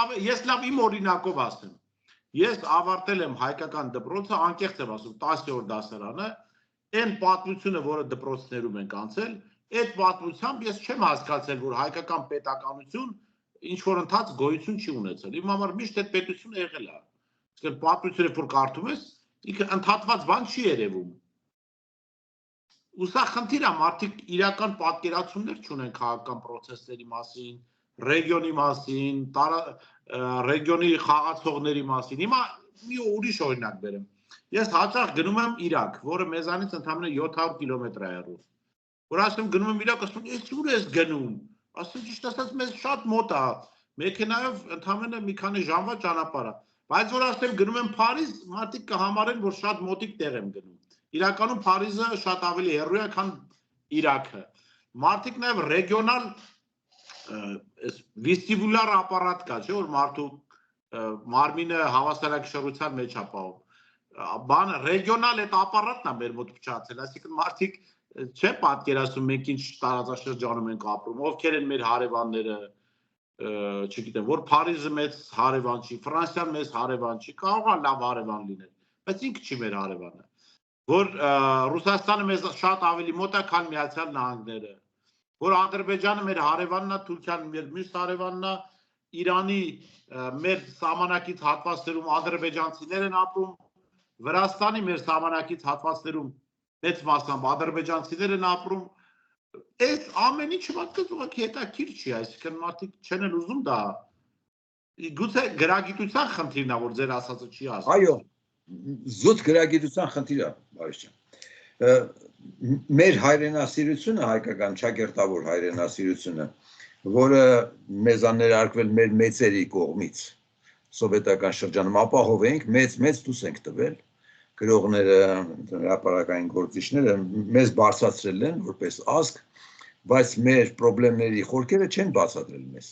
լավ իմ օրինակով ասեմ։ Ես ավարտել եմ հայկական դպրոցը, անկեղծ եմ ասում, 10-րդ դասարանը, այն պատմությունը, որը դպրոցներում ենք անցել, այդ պատմությամբ ես չեմ հասկացել, որ հայկական պետականություն ինչ որ ընթաց գոյություն չի ունեցել։ Իմ համար միշտ այդ պետությունը եղել է։ Իսկ պատմությունը որ կարդում ես, ինքը ընդհատված բան չի երևում։ Ու սա խնդիր է, մարդիկ իրական պատկերացումներ չունեն քաղաքական process-ների մասին, ռեգիոնի մասին, ռեգիոնի խաղացողների մասին։ Հիմա մի ուրիշ օրինակ բերեմ։ Ես հաճախ գնում եմ Իրաք, որը մեզանից ընդամենը 700 կիլոմետր է հեռու։ Որ ասում գնում եմ Իրաք, ասում ես ուր ես գնում։ Ասում ճիշտ ասած մեզ շատ մոտ է։ Մեքենայով ընդամենը մի քանի ժամվա ճանապարհ է։ Բայց որ ասեմ գնում եմ Փարիզ, մարդիկ կհամարեն, որ շատ մոտիկ տեղ եմ գնում։ Իրականում Փարիզը շատ ավելի հեռու է, քան Իրաքը։ Մարդիկ նաև ռեգիոնալ վեստիբուլար ապարատ կա, չէ՞ որ մարդու մարմինը հավասարակշռության մեջ է ապահովում։ Բանը ռեգիոնալ այդ ապարատն է մեր մոտ փչացել, այսինքն մարդիկ չէ պատկերացնում մենք ինչ տարածաշրջանում ենք ապրում, ովքեր են մեր հարևանները, չգիտեմ, որ Փարիզը մեծ հարևան չի, Ֆրանսիան մեծ հարևան չի, կարող է լավ հարևան լինել, բայց ինքը չի մեր հարևանը, որ Ռուսաստանը մեզ շատ ավելի մոտ է, քան Միացյալ Նահանգները, որ Ադրբեջանը մեր հարևանն է, Թուրքիան մեր մյուս հարևանն է, Իրանի մեր սահմանակից հատվածներում ադրբեջանցիներ են ապրում, Վրաստանի մեր սահմանակից հատվածներում մեծ մասամբ ադրբեջանցիներ են ապրում, այս ամեն ինչը ուղղակի հետաքրքիր չի, այսինքն մարդիկ չեն էլ ուզում դա, գուցե գրագիտության խնդիրն է, որ ձեր ասածը չի ասում։ Այո, զուտ գրագիտության խնդիր է, բարի ջան։ Մեր հայրենասիրությունը, հայկական ճակերտավոր հայրենասիրությունը, որը մեզան ներարկվել մեր մեծերի կողմից սովետական շրջանում ապահովենք, մեծ դուս ենք տվել, գրողները, հրապարակային գործիչները մեզ բարձրացրել են որպես ազգ, բայց մեր խնդիրների խորքերը չեն բացատրել մեզ։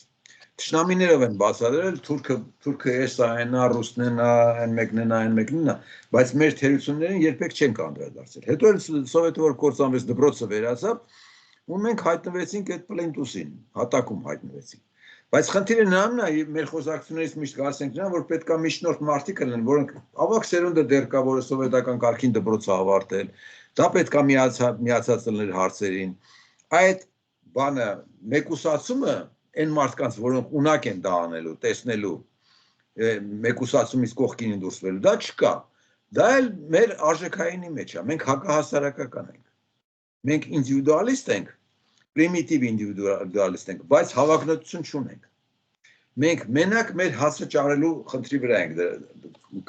Թշնամիներով են բացատրել, թուրքը էս է, այն է, ռուսն է, այն մեկն է, բայց մեր թերություններին երբեք չեն անդրադարձել։ Հետո էլ սովետը որ կործանվեց, դպրոցը վերացավ, ու մենք հայտնվեցինք այդ պլենտուսին, հատակում հայտնվեցինք։ Բայց խնդիրը նրանն է, մեր խոսակցություններից միշտ ասենք նրան, որ պետք է միջնորդ մարդիկ լինեն, որոնք ավագ սերունդը դեռ կա, որը սովետական կարգին դպրոցը ավարտել, դա պետք է միացած լինել հարցերին։ Այդ բանը մեկուսացումը այն մարդկանց, որոնք ունակ են դա անելու, տեսնելու, մեկուսացումից կողքին դուրսվելու, դա չկա։ Դա էլ մեր արժեքայինի մեջ է, մենք հակահասարակական ենք։ Մենք ինդիվիդուալիստ ենք, պրիմիտիվ ինդիվիդուալիստ ենք, բայց հավակնոտություն չունենք։ Մենք մենակ մեր հացը ճարելու խնդրի վրա ենք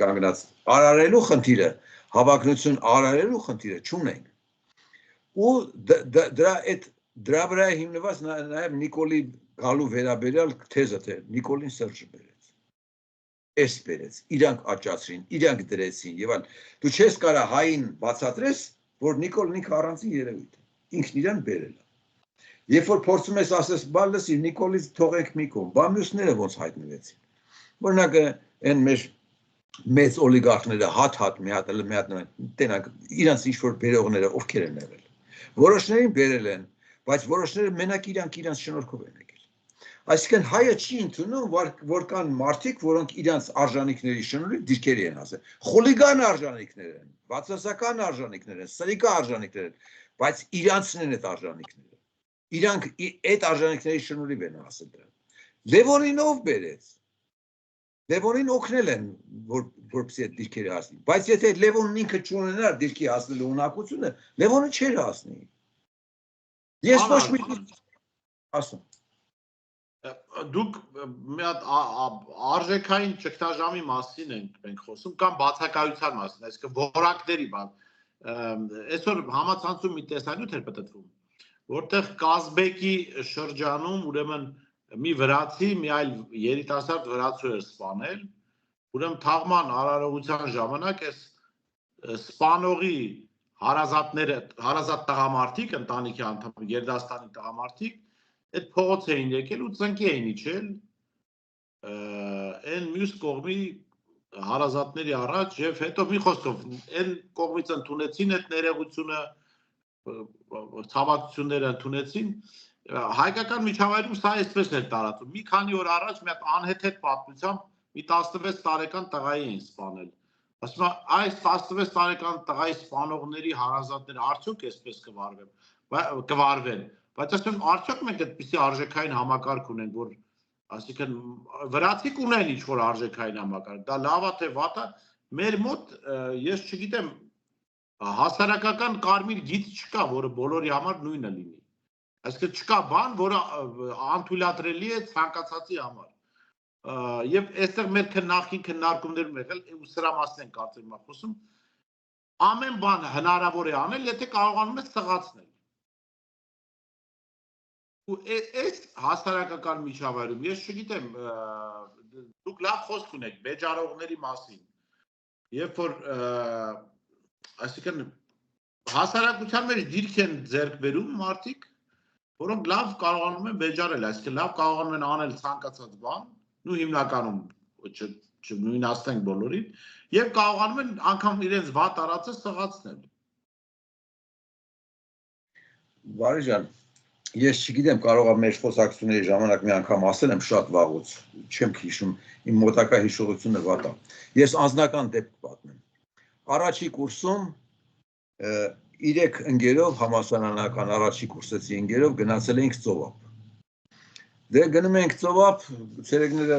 կանգնած, արարելու խնդիրը, հավակնություն արարելու խնդիրը չունենք։ Ու դրա վրա է հիմնված նաև Նիկոլի գալու վերաբերյալ թեզը, թե Նիկոլին Սերժը բերեց։ Էս բերեց, իրանք աճացրին, իրանք դրեցին եւ այլն։ Դու չես կարա հային բացատրես, որ Նիկոլն ինքը առանձին երևույթ է, ինքն իրան բերել է։ Երբ որ փորձում ես ասես, բա լսի, Նիկոլից թողենք մի կողմ, բա մյուսները ոնց հայտնվեցին։ Օրինակ այն մեր մեծ օլիգարխները հատ մի հատ տենակ իրանց ինչ որ բերողները ովքեր են եղել։ Որոշներին բերել են, բայց որոշները մենակ իրանց շնորհքով են եկել։ Այսինքն հայը չի ընդունում, որ կան մարդիկ, որոնք իրանց արժանինքների շնորհիվ դիրքերի են հասել։ Խուլիգան արժանինքներ են, բացասական արժանինքներ են, սրիկա արժանինքներ են, բայց իրանցն են այդ արժանինքները։ Իրանք այդ արժանինքների շնորհիվ են հասել դրան։ Լևոնին ով բերեց։ Լևոնին օգնել են, որպեսզի այդ դիրքերը հասնի։ Բայց եթե Լևոնն ինքը չունենար դիրքի հասնելու ունակությունը, Լևոնը չէր հասնի։ Ես ոչ մի ասում։ Դուք մի հատ արժեքային ճգնաժամի մասին ենք խոսում կամ բացակայության մասին, այսինքն որակների բան։ Այսօր համացանցում մի տեսանյութ էր պատտվում, որտեղ Կազբեկի շրջանում ուրեմն մի վրացի, մի այլ երիտասարդ վրացու էր սպանել, ուրեմն թաղման արարողության ժամանակ այս սպանողի հարազատ տղամարդիկ, ընտանիքի անդամ, Գերդաստանի տղամարդիկ այդ փողոց էին եկել ու ծնկի էին իջել այն մյուս կողմի հարազատների առաջ եւ հետո մի խոսքով այն կողմից ընդունեցին այդ ներողությունը, ցավակցությունները ընդունեցին։ Հայկական միջավայրում սա այսպես էր տարածում։ Մի քանի օր առաջ մի հատ անհեթեթ պատմությամբ մի 16 տարեկան տղայի էին սպանել։ Ասում եմ, այս 16 տարեկան տղայի սպանողների հարազատները արդյոք այսպես կվարվեն։ Բայց ասում արդյոք մենք այդպիսի արժեքային համակարգ ունենք, որ այսինքն վրացիք ունեն ինչ որ արժեքային համակարգ, դա լավ է թե վատ է, մեր մոտ ես չգիտեմ հասարակական կարմիր գիծ չկա, որը բոլորի համար նույնը լինի։ Այսինքն չկա բան, որը անթույլատրելի է ցանկացածի համար։ Եվ այստեղ մեր նախին քննարկումներում եղել, ու սրա մասին են կարծեմ խոսում, ամեն բան հնարավոր է անել, եթե կարողանում ես սղացնել։ Ու այս հասարակական միջավայրում ես չգիտեմ, դուք լավ խոսք ունեք բեջարողների մասին։ Երբ որ այսինքն հասարակության մեջ դիրք են ձեռք բերում մարդիկ, որոնք լավ կարողանում են բեջարել, այսինքն լավ կարողանում են անել ցանկացած բան, ու հիմնականում չնույնացնենք բոլորին, եւ կարողանում են անգամ իրենց վատ արածը սղացնել։ Բարի ջան, ես չգիտեմ, կարող եմ մեր խոսակցությունների ժամանակ մի անգամ ասել եմ շատ վաղուց, չեմ հիշում, իմ մոտակա հիշողությունը վատ է։ Ես անձնական դեպք պատմեմ։ Առաջի կուրսում 3 ընկերով համալսարանական առաջի կուրսեցի ընկերով գնացել էինք ծովափ։ Դե գնում ենք ծովափ, ցերեկները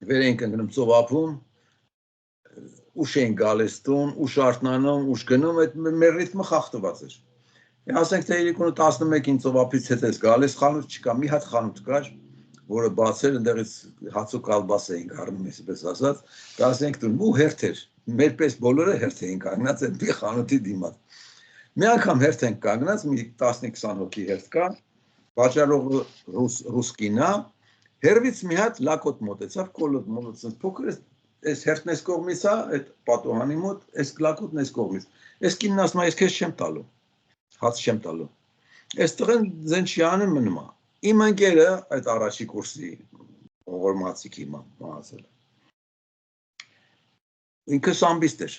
վեր էինք ընկնում ծովափում, ուշ էինք գալիս տուն, ուշ արթնանում, ուշ գնում, այդ մեր ռիթմը խախտված էր։ Ասենք թե 11-ին ծովափից հետ ես գալիս, խանութ չկա, մի հատ խանութ կար, որը բաց էր, ընդեղից հաց ու կալբաս էինք առնում, այսպես ասած, գալիս ենք տուն, ու հերթ էր, մերպես բոլորը հերթ էին կանգնած այդ մի խանութի դիմաց։ Մի անգամ հերթ ենք կանգնած, մի 10-20 հոգի հերթ կա, վաճառողը ռուս կինա, հերվից մի հատ լակոտ մոտեցավ, կոլոտ մոտեցավ, փոքր այս հերթն այս կողմից է, այդ պատոհանի մոտ, այս լակոտն այս կողմից։ Այս կինն ասում է, ես քեզ չեմ տալու, հաց չեմ տալու։ Այս տղեն ձեն չի անում մնում է։ Իմ ընկերը, այդ առաջի կուրսի ողորմածիկ հիմա մահացել է։ Ինքը սամբիստ էր։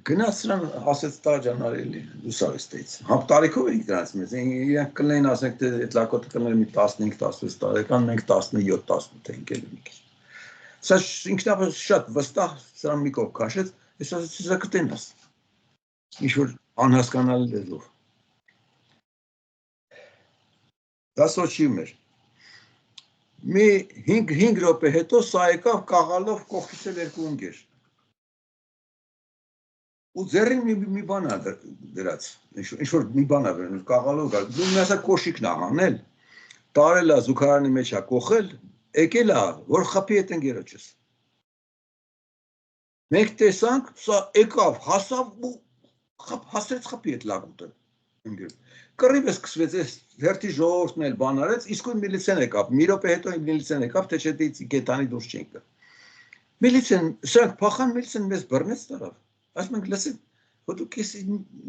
Գնաց նրան ասեց տա ջան արելի լուսարստից։ Համ տարիքով էինք դրանց մեզ։ Իրանք կլինեն ասենք թե այդ լակոտը կլիներ մի 15-16 տարեկան, մենք 17-18 էինք ելի մի քիչ։ Սա ինքնաբար շատ վստահ սրան մի կողմ քաշեց, ես ասեցի սա կտենաս։ Ինչ որ անհասկանալի լեզվով։ Դա Սոչիում էր։ Մի 5 րոպե հետո սա եկավ կաղալով կողքից էլ 2 ընկեր։ Ու ձեռին մի բան ա դրած, ինչ-որ մի բան ա վերնում, կաղալով գալ, դու մի ասա կոշիկն ա հանել, տարել ա զուգարանի մեջ ա կոխել, եկել ա, որ խփի այդ ընկերոջս։ Մենք տեսանք, սա եկավ, հասավ ու հասրեց խփի այդ լակոտը ընկեր։ Կռիվը սկսվեց, այս հերթի ժողովուրդն էլ բան արեց, իսկույն միլիցիան եկավ, մի րոպե հետո միլիցիան եկավ, թե չէ գետանի դուրս չենք գա։ Միլիցիան, սրանք փախան, միլիցիան մեզ բռնեց տարավ։ Ասում ենք լսեք, դուք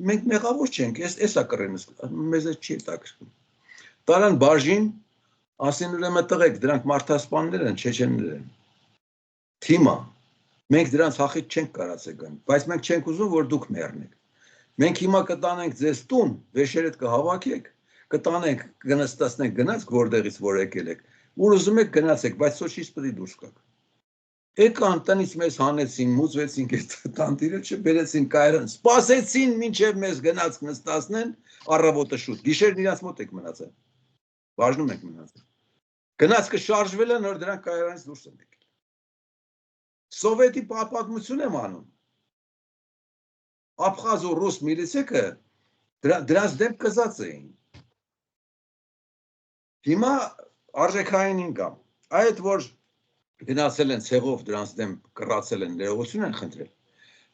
մենք մեղավոր չենք, էսա կռենս, մեզ չի հետաքրքրում։ Տարան բաժին, ասին ուրեմն տղեկ, դրանք մարդասպաններ են, չեչեններ են։ Թիմա, մենք դրանց հախից չենք կարացել գան, բայց մենք չենք ուզում, որ դուք մեռնեք։ Մենք հիմա կտանենք ձեզ տուն, վեշերդ կհավաքեք, կտանենք, կնստացնենք գնացք որտեղից որ եկել եք, ուր ուզում եք գնացեք, բայց Սոչից պետք է դուրս գաք։ Եկան տնից մեզ հանեցին, մուծվեցինք այդ տանտիրը, չբերեցին կայարան, սպասեցին մինչև մեզ գնացք նստացնեն, առավոտը շուտ, գիշերն իրանց մոտ եք մնացել, բաժնում եք մնացել։ Գնացքը շարժվել է, նոր դրանք կայարանից դուրս են եկել։ Սովետի պատմություն եմ անում։ Աբխազ ու ռուս միլիցիքը դրանց դեմ կզած էին։ Հիմա արժեքային գամ, այդ որ գնացել են ցեղով դրանց դեմ կռացել են ներողություն են խնդրել։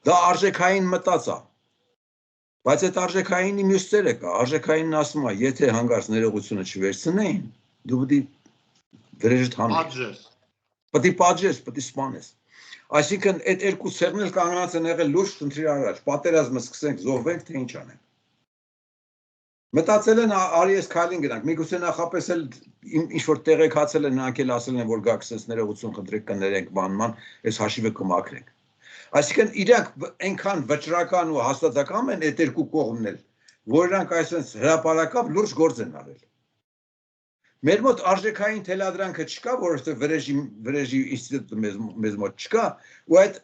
Դա արժեքային մտած է։ Բայց այդ արժեքայինի մյուս ծերը կա, արժեքայինն ասում է, եթե հանգարց ներողությունը չվերցնեին, դու պետք է վրեժդ հանես։ Պետք է պատժես, պետք է սպանես։ Այսինքն այդ երկու ցեղն էլ կանգնած են եղել լուրջ խնդրի առաջ, պատերազմը սկսենք, զոհվենք, թե ինչ անենք։ Մտածել են արի ես քայլին գնանք, միգուցե նախապես էլ ինչ որ տեղեկացել են, նրանք էլ ասել են, որ գաք սենց ներողություն խնդրեք կներենք բանման, այս հաշիվը կմաքրենք։ Այսինքն իրանք այնքան վճռական ու հաստատակամ են այդ երկու կողմն էլ, որ իրանք այսպես հրապարակավ լուրջ գործ են արել։ Մեր մոտ արժեքային թելադրանքը չկա, որովհետև վրեժի ինստիտուտը մեզ մոտ չկա, ու այդ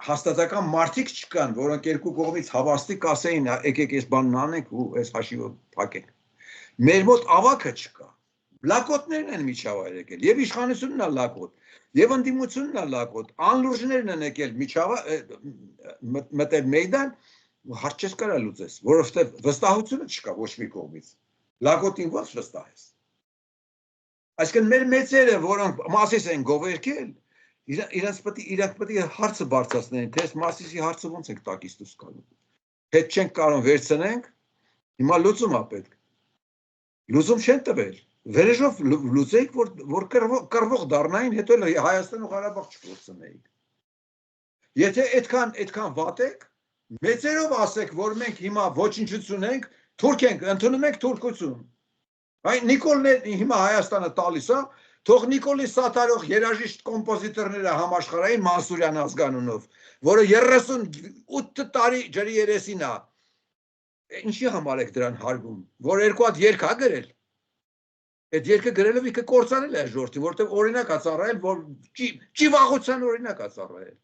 հաստատական մարդիկ չկան, որոնք երկու կողմից հավաստի կասեին, եկեք այս բանն անենք ու այս հաշիվը փակենք։ Մեր մոտ ավակը չկա։ Լակոտներն են միջավայր եկել, եւ իշխանությունն է լակոտ, եւ ընդդիմությունն է լակոտ, անլուրջներն են եկել միջավայր մտել մեյդան, հարց չես կարա լուծես, որովհետեւ վստահությունը չկա ոչ մի կողմից։ Լակոտին ո՞նց վստահես։ Այսինքն մեր մեծերը, որոնք Մասիս են գովերքել, իրանք պետք է հարցը բարձրացնեն, թե այս Մասիսի հարցը ո՞նց ենք տակից դուրս գալու։ Հետ չենք կարող վերցնենք, հիմա լուծում է պետք։ Լուծում չեն տվել։ Վերեժով լուծեիք, որ կռվող դառնային, հետո Հայաստան ու Ղարաբաղ չկորցնեիք։ Եթե այդքան վատ եք, մեծերով ասեք, որ մենք հիմա ոչնչություն ենք, թուրք ենք, ընդունում ենք թուրքություն։ Այն Նիկոլն հիմա Հայաստանը տալիս է, թող Նիկոլի սատարող երաժիշտ կոմպոզիտորները համաշխարհային Մանսուրյան ազգանունով, որը 38 տարի ջրի երեսին է։ Ինչի համար եք դրան հարգում, որ երկու հատ երգ է գրել։ Այդ երկը գրելով ինքը կործանել է ժողովրդին, որտեղ օրինակ է ծառայել, որ ճիվաղության օրինակ է ծառայել։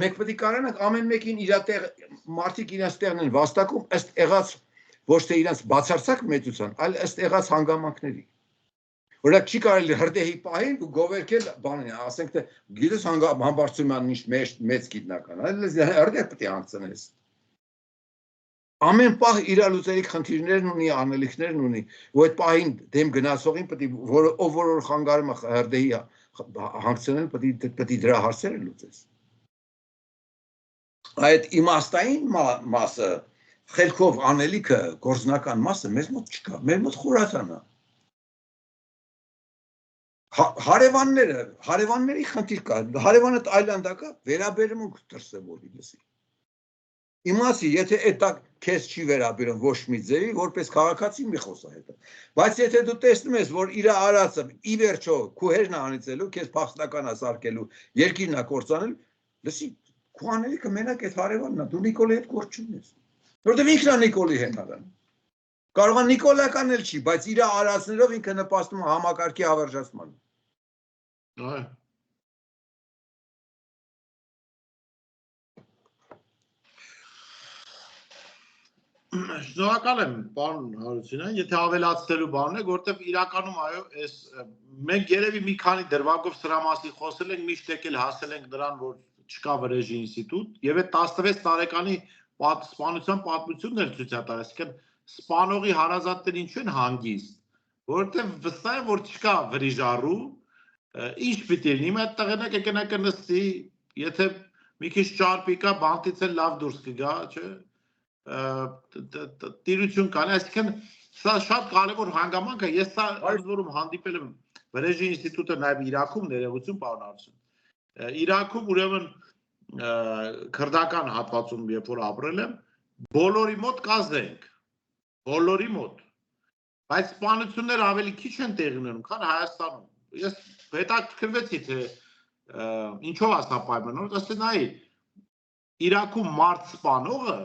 Մենք պետք է կարողանանք ամեն մեկին իր տեղ մարդիկ իրենց տեղն են վաստակում ըստ եղած ոչ թե իրենց բացարձակ մեծության, այլ ըստ եղած հանգամանքների։ Օրինակ չի կարելի հրդեհի պահին ու գովերքել բանին, ասենք թե գիտես Համբարձումյանն ինչ մեծ գիտնական, այլ հրդեհ պետք է հանգցնես։ Ամեն պահ իր լուծելիք խնդիրներն ունի, անելիքներն ունի, ու այդ պահին դեմ գնացողին պետք է որ խանգարում է հրդեհի հանգցնել, պետք է դրա հարցերը լուծես։ Այդ իմաստային մասը, խելքով անելիքը, գործնական մասը մեզ մոտ չկա, մեր մոտ խորաթան է։ Հարևանների խնդիր կա, հարևանը այլանդակա վերաբերմունք դրսևորի լսի։ Իմացի, եթե այդ քեզ չի վերաբերում ոչ մի ձևի, որպես քաղաքացի մի խոսա հետը։ Բայց եթե դու տեսնում ես, որ իր արածը ի վերջո քո հերն է անիծելու, քեզ փախստական է սարքելու, երկիրն է կործանել, լսի, քո անելիքը մենակ այդ հարևանն է, դու Նիկոլի հետ գործ չունես։ Որտեւ ինքն է Նիկոլի հենարան։ Կարող է Նիկոլական էլ չի, բայց իր արածներով ինքը նպաստում է համակարգի հավերժացմանը։ Այո։ Շնորհակալ եմ, պարոն Հարությունյան, եթե ավելացնելու բան եք, որտեվ իրականում այո, այս մենք երևի մի քանի դրվագով սրա մասին խոսել ենք, միշտ եկել հասել ենք նրան, որ չկա վրեժի ինստիտուտ, եւ այդ 16 տարեկանի սպանության պատմությունն էլ ցույց է տալիս, այսինքն սպանողի հարազատները ինչու են հանգիստ, որովհետեւ վստահ եմ, որ չկա վրիժառու, ինչ պիտի լինի, այդ տղենակ եկնա նստի, եթե մի քիչ ճարպի կա, բանտից էլ լավ դուրս կգա, չէ՞։ Տիրություն կան, այսինքն սա շատ կարևոր հանգամանք է, ես սա ընդ որում հանդիպել եմ վրեժի ինստիտուտը նաև Իրաքում, ներողություն պարոն Հարություն, Իրաքում ուրեմն քրդական հատվածում երբ որ ապրել եմ, բոլորի մոտ կա զենք, բոլորի մոտ, բայց սպանությունները ավելի քիչ են տեղի ունենում, քան Հայաստանում, ես հետաքրքրվեցի, թե ինչով է սա պայմանավորված, ասեցի նայի, Իրաքում մարդ սպանողը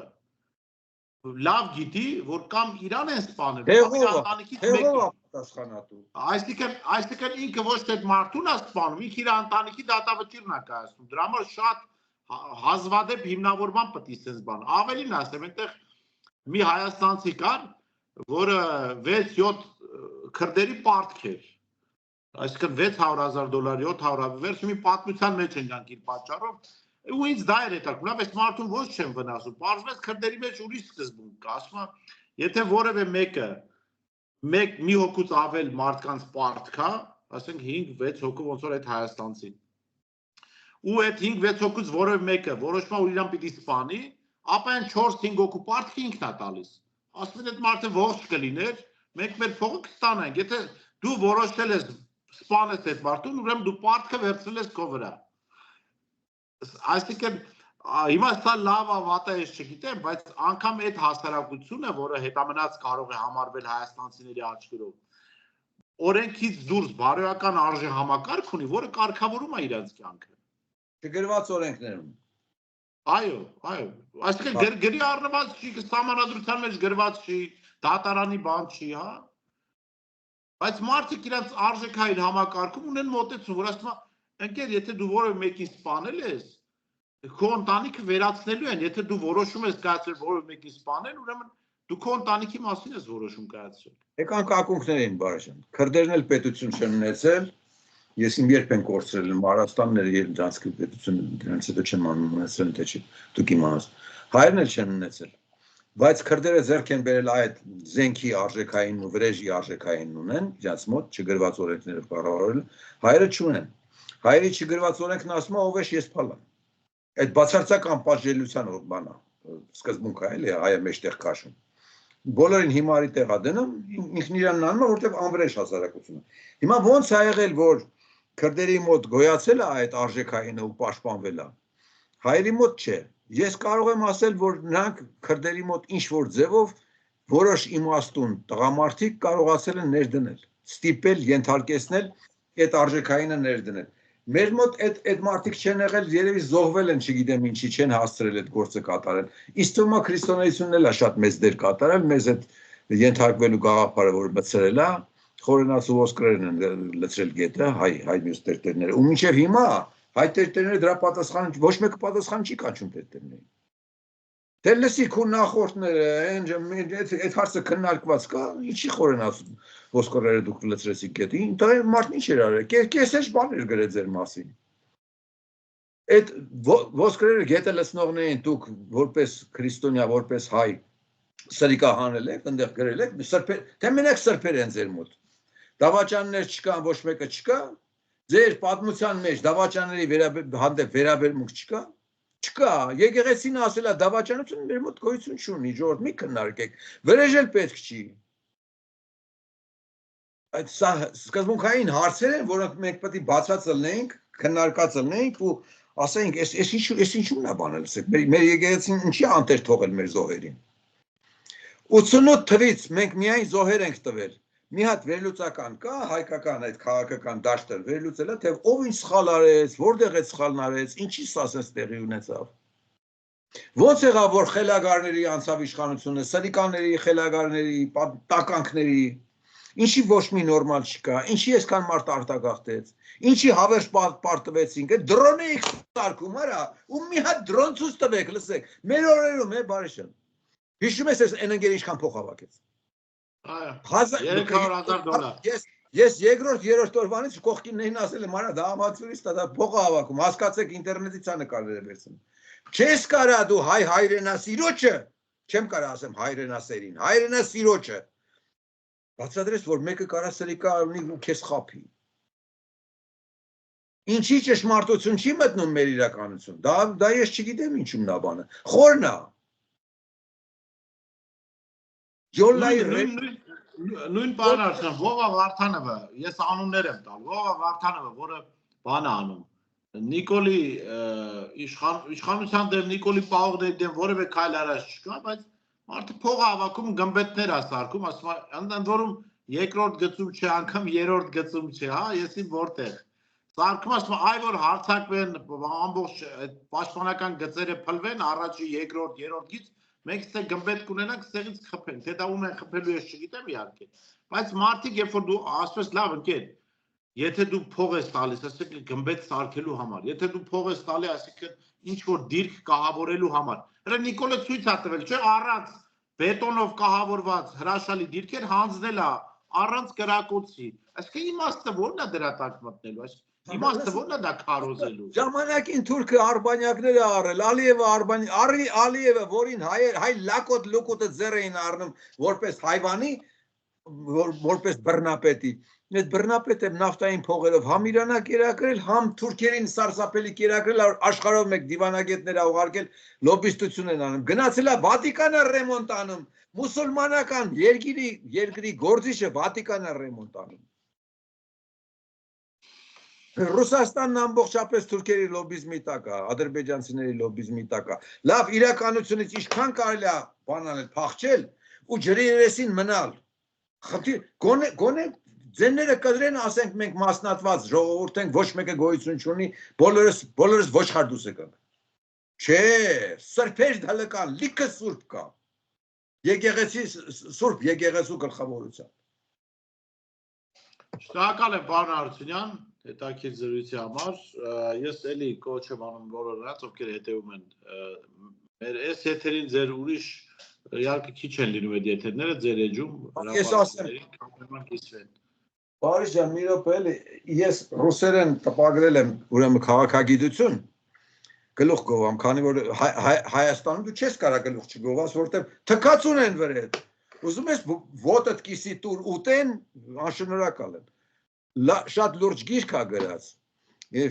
լավ գիտի, որ կամ իրան են սպանել, կամ իր ընտանիքից մեկը։ Այսինքն ինքը ոչ թե մարդուն է սպանում, ինքը իր ընտանիքի դատավճիռն է կայացնում։ Դրա համար շատ հազվադեպ հիմնավորման պետք է sense բան։ Ավելին ասեմ, այնտեղ մի հայաստանցի կար, որը 6-7 քրդերի պարտք էր։ Այսինքն $600,000, $700,000, վերջ մի պատմության մեջ են գանք իր պատճառով։ Ու ինձ դա էր հետաքրքրում, այս մարդուն ոչ չեմ վնասում, պարզվեց քրդերի մեջ ուրիշ սկզբունք կա, ասում է, եթե որևէ մեկը մի հոգուց ավել մարդկանց պարտք կա, ասենք 5-6 հոգու ոնց որ այդ հայաստանցին։ Ու այդ 5-6 հոգուց որևէ մեկը որոշում է, որ իրան պիտի սպանի, ապա այն 4-5 հոգու պարտքը ինքն է տալիս։ Ասում են այդ մարդը ողջ կլիներ, մենք մեր փողը կստանանք, եթե դու որոշել ես սպանես այդ մարդուն, ուրեմն դու պարտքը վերցրել ես քո վրա։ Այսինքն հիմա սա լավ է, վատ է, ես չգիտեմ, բայց անգամ այդ հասարակությունը, որը հետամնաց կարող է համարվել հայաստանցիների աչքերով, օրենքից դուրս բարոյական արժե համակարգ ունի, որը կարգավորում է իրենց կյանքը։ Չգրված օրենքներում։ Այո, այսինքն գրի առնված չի, սահմանադրության մեջ գրված չի, դատարանի բան չի, հա։ Բայց մարդիկ իրենց արժեքային համակարգում ունեն մոտեցում, որ ասում են, ընկեր, եթե դու որևէ մեկին սպանել ես, քո ընտանիքը վերացնելու են, եթե դու որոշում ես կայացրել որևէ մեկին սպանել, ուրեմն Դու քո ընտանիքի մասին ես որոշում կայացրել։ Եկանք ակունքներին բարաշան։ Քրդերն էլ պետություն չեն ունեցել։ Ես իմ երբ են կորցրել Մարաստանները եւ Դանսկի պետությունը դրանց հետո չեմ ունեցել թե չի։ Դուք իմանաս։ Հայերն էլ չեն ունեցել։ Բայց քրդերը ձեռք են բերել այդ զենքի արժեքային ու վրեժի արժեքային ունեն, իրաց մոտ չգրված օրենքներով կառավարել, հայերը չունեն։ Հայերի չգրված օրենքն ասում է ով է ես փալան։ Այդ բացարձակ անպատժելիության բան է, սկզբունք է, էլի հայը մեջտեղ քաշում։ Բոլորին հիմարի տեղա դնում, ինքն իրանն անում է, որտեղ անվրեժ հասարակությունը։ Հիմա ոնց է եղել, որ քրդերի մոտ գոյացել է այդ արժեքայինը ու պաշտպանվել է։ Հայերի մոտ չէ։ Ես կարող եմ ասել, որ նրանք քրդերի մոտ ինչ որ ձևով որոշ իմաստուն տղամարդիկ կարողացել են ներդնել, ստիպել, ենթարկեցնել այդ արժեքայինը ներդնել։ Մեր մոտ այդ մարդիկ չեն եղել, երևի զոհվել են, չգիտեմ ինչի, չեն հասցրել այդ գործը կատարել։ Իսկ թվում է քրիստոնեությունն էլ է շատ մեծ դեր կատարել, մեզ այդ ենթարկվելու գաղափարը, որ մցրել է, խորենացու ոսկրերն են լցրել գետը, հայ մյուս տերտերները, ու մինչև հիմա հայ տերտերները դրա պատասխան ոչ մեկը պատասխան չի կանչում տերտերներին։ Դե լսի քո նախորդները, այդ հարցը քննարկված կա, ինչի խորենացու ոսկրերը դուք լցրեցիք գետը, դա մարդն ինչ էր արել, կեսեջ բաներ գրել ձեր մասին։ Այդ ոսկրերը գետը լցնողներին դուք որպես քրիստոնյա, որպես հայ սրիկահանել եք, այնտեղ գրել եք, թե մենակ սրբեր են ձեր մոտ։ Դավաճաններ չկան, ոչ մեկը չկա, ձեր պատմության մեջ դավաճանների հանդեպ վերաբերմունք չկա։ Չկա, եկեղեցին ասել է դավաճանությունը մեր մոտ գոյություն չունի, ժողովուրդ մի քննարկեք, վրեժ էլ պետք չի։ Այդ սա սկզբունքային հարցեր են, որոնք մենք պետք է բացած լնենք, քննարկած լնենք ու ասենք, այս ինչու՞մն է բանը լսեք, մեր եկեղեցին ինչի անտեր թողել մեր զոհերին։ 88 թվից մենք միայն զոհեր ենք տվել։ Մի հատ վերլուծական կա, հայկական այդ քաղաքական դաշտը վերլուծել է, թե ով ինչ սխալ արեց, որտեղ է սխալն արեց, ինչի սասես տեղի ունեցավ։ Ոնց եղավ, որ խելագարների անցավ իշխանությունը, սրիկանների, խելագարների, տականքների, ինչի ոչ մի նորմալ չկա, ինչի այսքան մարդ արտագաղթեց, ինչի հավերժ պարտվեցինք, այդ դրոն էիք սարքում, արա, ու մի հատ դրոն ցույց տվեք, լսեք, մեր օրերում է բարեշան։ Հիշում ես այն ընկերը ինչքան փող հավաքեց։ 300,000 դոլար։ Ես երկրորդ, երրորդ օրվանից կողքիններին ասել եմ, արա դա ամացուրից դա փող է հավաքում, հասկացեք ինտերնետից է նկարները վերցնում։ Չես կարա դու հայրենասիրոջը, չեմ կարա ասեմ հայրենասերին, հայրենասիրոջը։ Բացատրես, որ մեկը կարա սրիկա ունի ու քեզ խափի։ Ինչի ճշմարտություն չի մտնում մեր իրականություն։ Դա ես չգիտեմ ինչու նա բանը։ Խորն է։ Նույն բանը ասեմ, Վովա Վարդանովը, ես անուններ եմ տալ, Վովա Վարդանովը, որը բան է անում, Նիկոլի իշխանության դեմ Նիկոլի Պաղողների դեմ որևէ քայլ արած չկա, բայց մարդը փող հավաքում գմբեթներ է սարքում, ասում է, ընդ որում երկրորդ գծում չէ, անգամ երրորդ գծում չէ, հա, եսին որտեղ։ Սարքում ասում է, այ որ հարցակվեն ամբողջ պաշտպանական գծերը փլվեն, առաջի, երկրորդ, երրորդ գիծ, մենք ստե գմբեթ կունենանք, ստեղից խփենք, թե դա ում են խփելու ես չգիտեմ իհարկե, բայց մարդիկ երբ որ դու ասես լավ ընկեր, եթե դու փող ես տալիս, ասեք գմբեթ սարքելու համար, եթե դու փող ես տալի, ասեք ինչ որ դիրք կահավորելու համար, հələ Նիկոլը ցույց է տվել, չէ, առանց բետոնով կահավորված հրաշալի դիրքեր հանձնել է, առանց կրակոցի, այսինքն իմաստը ո՞րն է դրա տակ մտնելու, այս իմաստը ո՞րն է դա քարոզելու։ Ժամանակին թուրքը արբանյակները առել, Ալիևը, որին հայ լակոտ լուկոտը ձեռ էին առնում որպես հայվանի, որպես բռնապետի, այդ բռնապետը նավթային փողերով համ Իրանա կերակրել, համ թուրքերին սարսափելի կերակրել, աշխարհով մեկ դիվանագետներ ուղարկել, լոբիստություն են անում, գնացել է Վատիկանը ռեմոնտ անում, մուսուլմանական երկրի գործիչը Վատիկանը ռեմոնտ անում։ Ռուսաստանն ամբողջապես թուրքերի լոբիզմի տակ է, ադրբեջանցիների լոբիզմի տակ է։ Լավ իրականությունից ինչքան կարելի է բան անել, փախչել ու ջրի երեսին մնալ։ Գոնե ձենները կդրեն, ասենք մենք մասնատված ժողովուրդ ենք, ոչ մեկը գոյություն չունի, բոլորս ոչխար դուս եկանք։ Չէ, սրբեր դալական, լիքը սուրբ կա։ Եկեղեցի սուրբ եկեղեցու գլխավորությամբ։ Շնորհակալ եմ պարոն Հարությունյան, հետաքրքիր զրույցի համար։ Ես էլի կոչ եմ անում բոլորը, ովքեր հետևում են մեր այս եթերին, ձեր ուրիշ իհարկե քիչ են լինում այդ եթերները ձեր էջում Ես ասեմ Բարի ջան, մի րոպե էլի, ես ռուսերեն տպագրել եմ ուրեմն քաղաքագիտություն գլուխ գովամ, քանի որ Հայաստանում դու չես կարող գլուխ չգովաս, որովհետև թքածուն են վրեդ։ Ուզում ես ոտդ կիսի տուր ուտեն, անշնորհակալ եմ։ Շատ լուրջ գիրք ա գրած։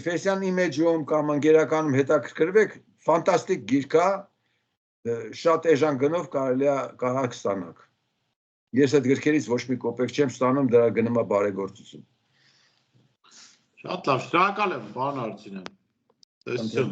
Ֆեսյան իմեջում կամ ընկերականում հետաքրքրվեք, ֆանտաստիկ գիրք ա, շատ էժան գնով կարելի է կարակ ստանաք։ Ես այդ գրքերից ոչ մի կոպեկ չեմ ստանում, դրա գնում է բարեգործություն։ Շատ լավ, շնորհակալ եմ, պարոն Արությունյան։ Տեսություն։